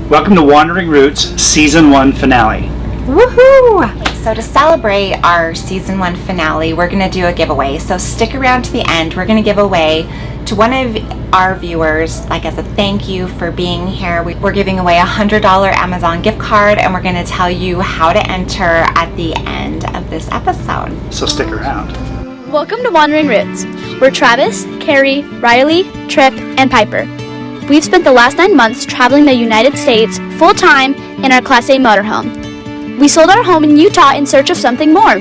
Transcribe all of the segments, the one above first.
Welcome to Wandering Roots Season 1 Finale. Woohoo! So to celebrate our Season 1 finale, we're going to do a giveaway. So stick around to the end. We're going to give away to one of our viewers, like as a thank you for being here. We're giving away a $100 Amazon gift card, and we're going to tell you how to enter at the end of this episode. So stick around. Welcome to Wandering Roots. We're Travis, Carrie, Riley, Tripp, and Piper. We've spent the last 9 months traveling the United States full-time in our Class A motorhome. We sold our home in Utah in search of something more.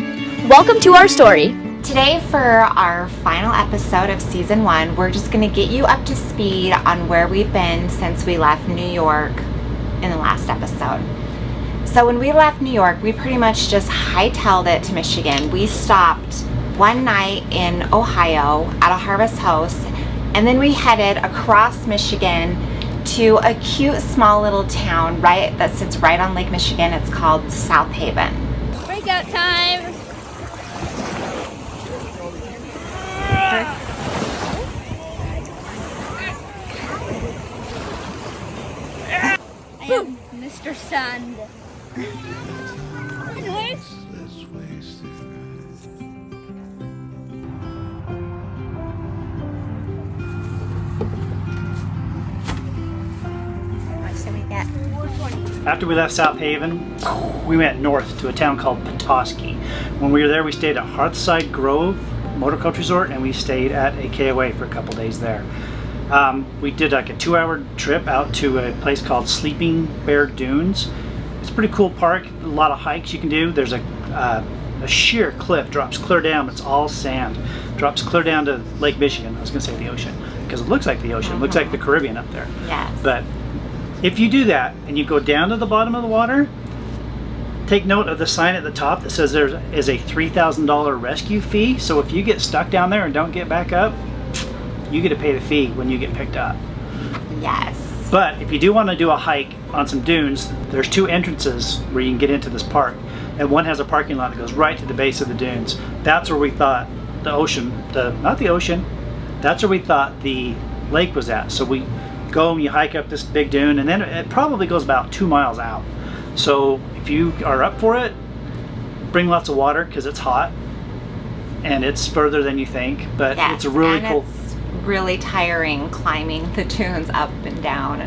Welcome to our story. Today, for our final episode of Season 1, we're just going to get you up to speed on where we've been since we left New York in the last episode. So when we left New York, we pretty much just hightailed it to Michigan. We stopped one night in Ohio at a Harvest House, and then we headed across Michigan to a cute small little town that sits right on Lake Michigan. It's called South Haven. Breakout time! I am Mr. Sand. Anyways. After we left South Haven, we went north to a town called Petoskey. When we were there, we stayed at Hearthside Grove Motorcoach Resort, and we stayed at a KOA for a couple days there. We did like a 2-hour trip out to a place called Sleeping Bear Dunes. It's a pretty cool park, a lot of hikes you can do. There's a sheer cliff, drops clear down, it's all sand. Drops clear down to Lake Michigan. I was gonna say the ocean, because it looks like the ocean, it looks like the Caribbean up there. Yes. But if you do that and you go down to the bottom of the water, take note of the sign at the top that says there is a $3,000 rescue fee. So if you get stuck down there and don't get back up, you get to pay the fee when you get picked up. Yes. But if you do want to do a hike on some dunes, there's 2 entrances where you can get into this park, and one has a parking lot that goes right to the base of the dunes. That's where we thought the ocean, not the ocean, that's where we thought the lake was at. So we go and you hike up this big dune, and then it probably goes about 2 miles out. So if you are up for it, bring lots of water because it's hot and it's further than you think, but yes, it's a really cool. It's really tiring climbing the dunes up and down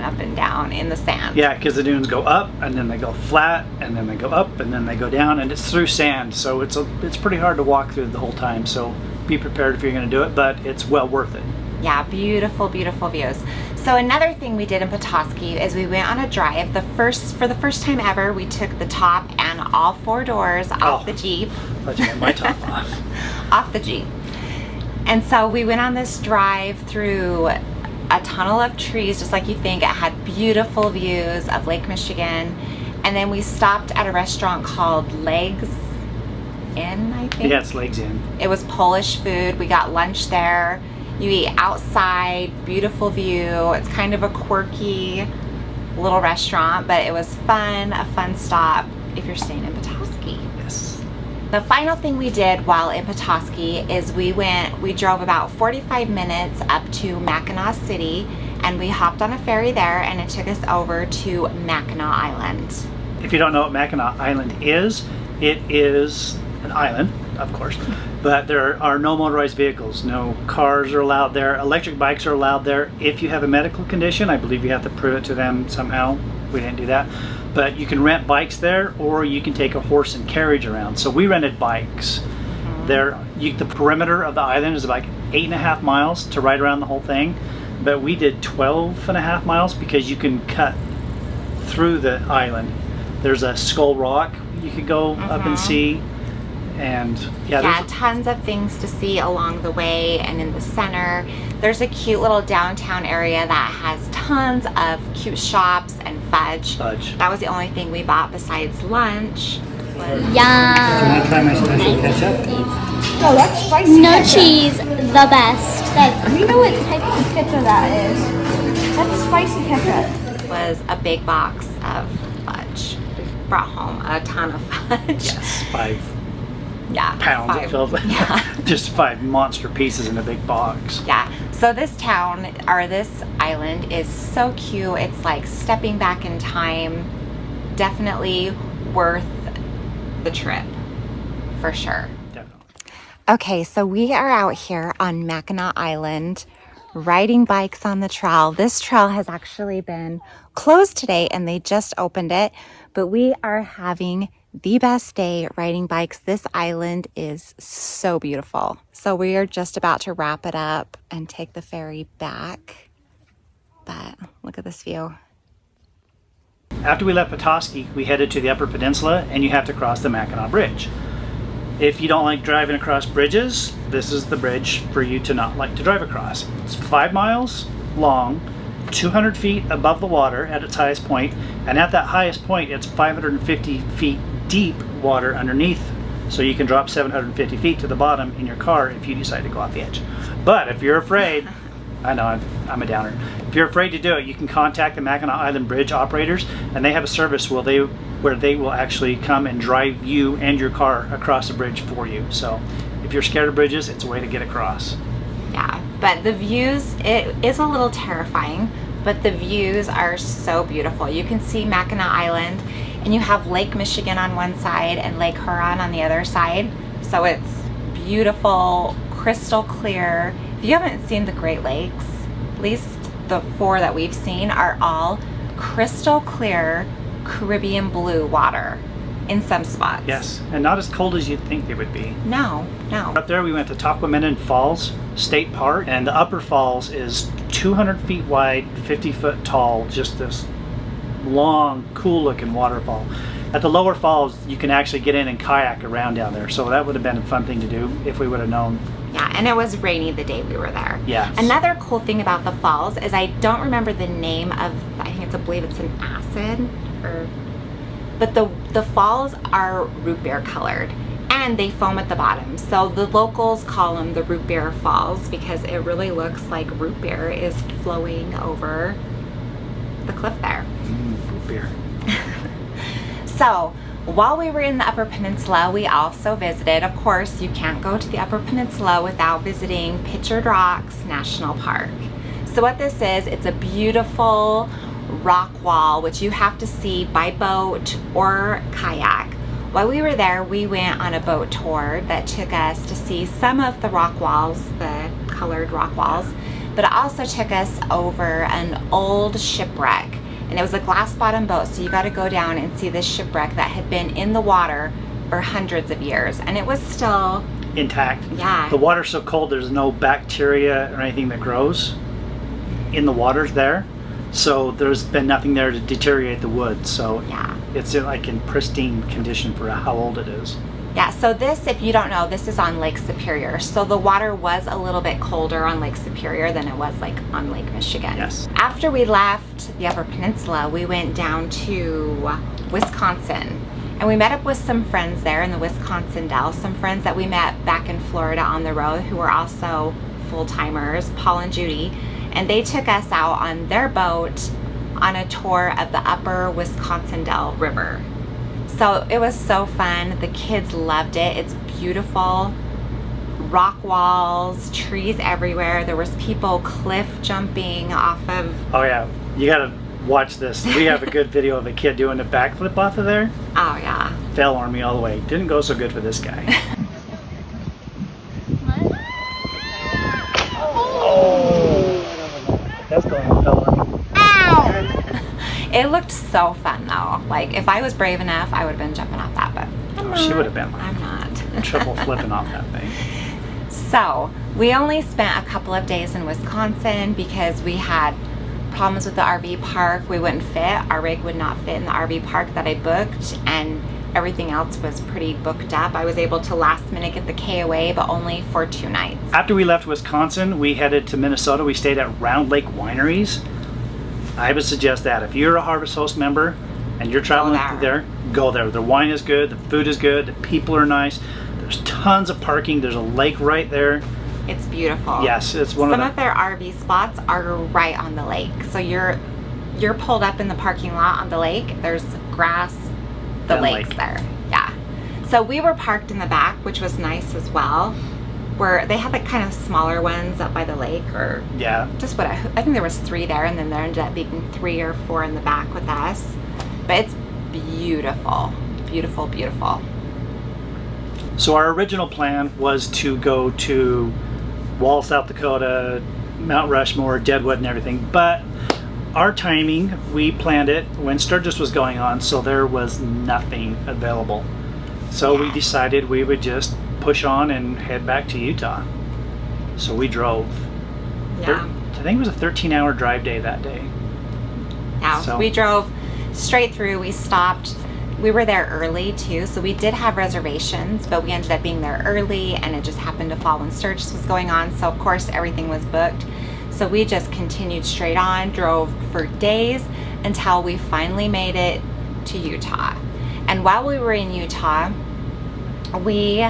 in the sand. Yeah, because the dunes go up and then they go flat and then they go up and then they go down, and it's through sand, so it's pretty hard to walk through the whole time. So be prepared if you're going to do it, but it's well worth it. Yeah, beautiful, beautiful views. So another thing we did in Petoskey is we went on a drive. For the first time ever, we took the top and all 4 doors off the Jeep. I thought you had my top off. Off the Jeep. And so we went on this drive through a tunnel of trees, just like you think. It had beautiful views of Lake Michigan. And then we stopped at a restaurant called Legs Inn, I think. Yeah, it's Legs Inn. It was Polish food. We got lunch there. You eat outside, beautiful view. It's kind of a quirky little restaurant, but it was fun, a fun stop if you're staying in Petoskey. Yes. The final thing we did while in Petoskey is we drove about 45 minutes up to Mackinac City, and we hopped on a ferry there, and it took us over to Mackinac Island. If you don't know what Mackinac Island is, it is an island, of course, but there are no motorized vehicles. No cars are allowed there. Electric bikes are allowed there. If you have a medical condition, I believe you have to prove it to them somehow. We didn't do that. But you can rent bikes there, or you can take a horse and carriage around. So we rented bikes. The perimeter of the island is about 8.5 miles to ride around the whole thing, but we did 12.5 miles because you can cut through the island. There's a Skull Rock you could go up and see. And yeah, tons of things to see along the way. And in the center there's a cute little downtown area that has tons of cute shops and fudge. That was the only thing we bought besides lunch. Yum! Do you want to try my special ketchup? No, that's spicy No ketchup. cheese, the best. You know what type of ketchup that is? That's spicy ketchup. Was a big box of fudge. We brought home a ton of fudge. Yes, 5. pounds. It 5. feels like just 5 monster pieces in a big box. Yeah. So this town, or this island, is so cute. It's like stepping back in time. Definitely worth the trip, for sure. Definitely. Okay, so we are out here on Mackinac Island riding bikes on the trail. This trail has actually been closed today and they just opened it, but we are having the best day riding bikes. This island is so beautiful. So we are just about to wrap it up and take the ferry back. But look at this view. After we left Petoskey, we headed to the Upper Peninsula, and you have to cross the Mackinac Bridge. If you don't like driving across bridges, this is the bridge for you to not like to drive across. It's 5 miles long, 200 feet above the water at its highest point, and at that highest point, it's 550 feet deep water underneath. So you can drop 750 feet to the bottom in your car if you decide to go off the edge. But if you're afraid, I know I'm a downer. If you're afraid to do it, you can contact the Mackinac Island Bridge operators, and they have a service where they will actually come and drive you and your car across the bridge for you. So if you're scared of bridges, it's a way to get across. Yeah, but the views, it is a little terrifying, but the views are so beautiful. You can see Mackinac Island, and you have Lake Michigan on one side and Lake Huron on the other side. So it's beautiful, crystal clear. If you haven't seen the Great Lakes, at least the 4 that we've seen are all crystal clear Caribbean blue water in some spots. Yes, and not as cold as you'd think they would be. No. Up there we went to Tahquamenon Falls State Park, and the upper falls is 200 feet wide, 50 foot tall, just this long, cool looking waterfall. At the lower falls, you can actually get in and kayak around down there, so that would have been a fun thing to do if we would have known. Yeah, and it was rainy the day we were there. Yes. Another cool thing about the falls is I don't remember the name of, I believe it's an acid, but the falls are root beer colored and they foam at the bottom. So the locals call them the root beer falls because it really looks like root beer is flowing over the cliff there. Root beer. So while we were in the Upper Peninsula, we also visited, of course, you can't go to the Upper Peninsula without visiting Pictured Rocks National Park. So what this is, it's a beautiful rock wall, which you have to see by boat or kayak. While we were there, we went on a boat tour that took us to see some of the rock walls, the colored rock walls, but it also took us over an old shipwreck. And it was a glass bottom boat, so you got to go down and see this shipwreck that had been in the water for hundreds of years, and it was still intact. Yeah. The water's so cold there's no bacteria or anything that grows in the waters there, so there's been nothing there to deteriorate the wood. So yeah, it's like in pristine condition for how old it is. Yeah, so this, if you don't know, this is on Lake Superior. So the water was a little bit colder on Lake Superior than it was like on Lake Michigan. Yes. After we left the Upper Peninsula, we went down to Wisconsin. And we met up with some friends there in the Wisconsin Dells, some friends that we met back in Florida on the road who were also full-timers, Paul and Judy. And they took us out on their boat on a tour of the Upper Wisconsin Dells River. So it was so fun. The kids loved it. It's beautiful. Rock walls, trees everywhere. There was people cliff jumping off of. Oh yeah, you gotta watch this. We have a good video of a kid doing a backflip off of there. Oh yeah. Fell on me all the way. Didn't go so good for this guy. Oh, that's going to fell on me. It looked so fun though. Like if I was brave enough, I would have been jumping off that, but I'm not. She would have been. I'm not. Triple flipping off that thing. So we only spent a couple of days in Wisconsin because we had problems with the RV park. We wouldn't fit. Our rig would not fit in the RV park that I booked, and everything else was pretty booked up. I was able to last minute get the KOA, but only for 2 nights. After we left Wisconsin, we headed to Minnesota. We stayed at Round Lake Wineries. I would suggest that if you're a Harvest Host member and you're traveling through there, go there. The wine is good, the food is good, the people are nice. There's tons of parking. There's a lake right there. It's beautiful. Yes, it's one Some of of their RV spots are right on the lake. So you're pulled up in the parking lot on the lake. There's grass, the And lake's lake. there. Yeah. So we were parked in the back, which was nice as well. Where they had like kind of smaller ones up by the lake, or Yeah. just what I think there was 3 there, and then there ended up being 3 or 4 in the back with us. But it's beautiful, beautiful, beautiful. So our original plan was to go to Wall, South Dakota, Mount Rushmore, Deadwood, and everything. But our timing, we planned it when Sturgis was going on, so there was nothing available. So we decided we would just push on and head back to Utah. So we drove. Yeah. I think it was a 13-hour drive day that day. Yeah, So- we drove straight through. We stopped. We were there early too, so we did have reservations, but we ended up being there early, and it just happened to fall when Sturgis was going on. So of course everything was booked. So we just continued straight on, drove for days until we finally made it to Utah. And while we were in Utah, we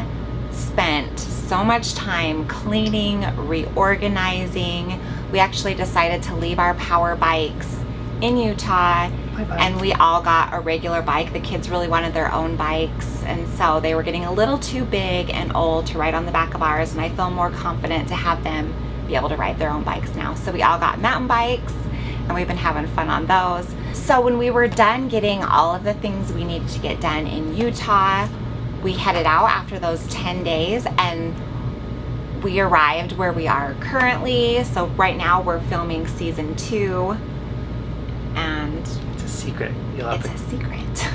spent so much time cleaning, reorganizing. We actually decided to leave our power bikes in Utah, Bye-bye. and we all got a regular bike. The kids really wanted their own bikes, and so they were getting a little too big and old to ride on the back of ours, and I feel more confident to have them be able to ride their own bikes now. So we all got mountain bikes, and we've been having fun on those. So when we were done getting all of the things we needed to get done in Utah, we headed out after those 10 days, and we arrived where we are currently. So right now we're filming season 2, and It's a secret. You'll have it's to. a secret.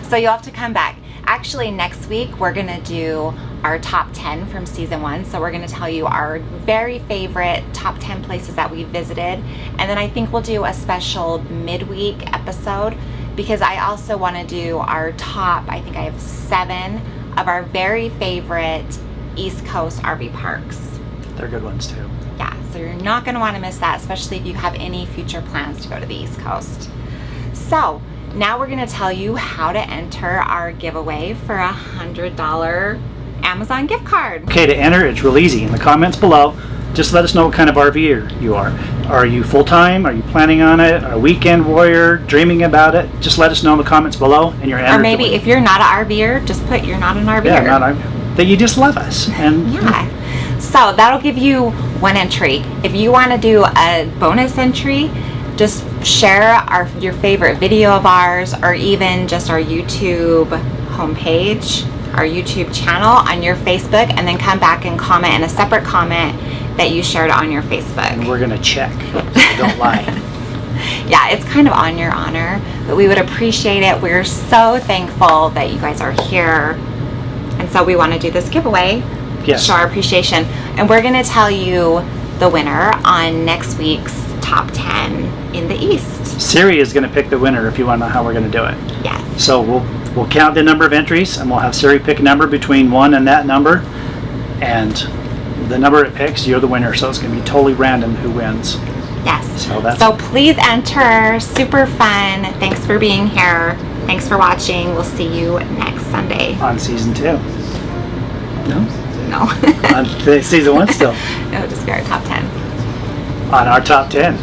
So you'll have to come back. Actually, next week we're gonna do our top 10 from season 1. So we're gonna tell you our very favorite top 10 places that we visited. And then I think we'll do a special midweek episode, because I also wanna do our top, I think I have 7 of our very favorite East Coast RV parks. They're good ones too. Yeah, so you're not going to want to miss that, especially if you have any future plans to go to the East Coast. So now we're going to tell you how to enter our giveaway for a $100 Amazon gift card. Okay, to enter, it's real easy. In the comments below, just let us know what kind of RVer you are. Are you full-time? Are you planning on it? A weekend warrior? Dreaming about it? Just let us know in the comments below, and you're entered. Or maybe if you're not an RVer, just put you're not an RVer. Yeah, not that you just love us. And Yeah. So that'll give you 1 entry. If you want to do a bonus entry, just share your favorite video of ours, or even just our YouTube homepage, our YouTube channel on your Facebook, and then come back and comment in a separate comment that you shared on your Facebook. and we're gonna check. So don't lie. Yeah, it's kind of on your honor, but we would appreciate it. We're so thankful that you guys are here, and so we want to do this giveaway. Yes. Show our appreciation, and we're going to tell you the winner on next week's top 10 in the East. Siri is gonna pick the winner if you want to know how we're gonna do it. Yes. So we'll count the number of entries, and we'll have Siri pick a number between 1 and that number, and the number it picks, you're the winner. So it's gonna be totally random who wins. Yes. So please enter. Super fun. Thanks for being here. Thanks for watching. We'll see you next Sunday. On season 2. No? No. On season 1 still. No, just be our top 10. On our top 10.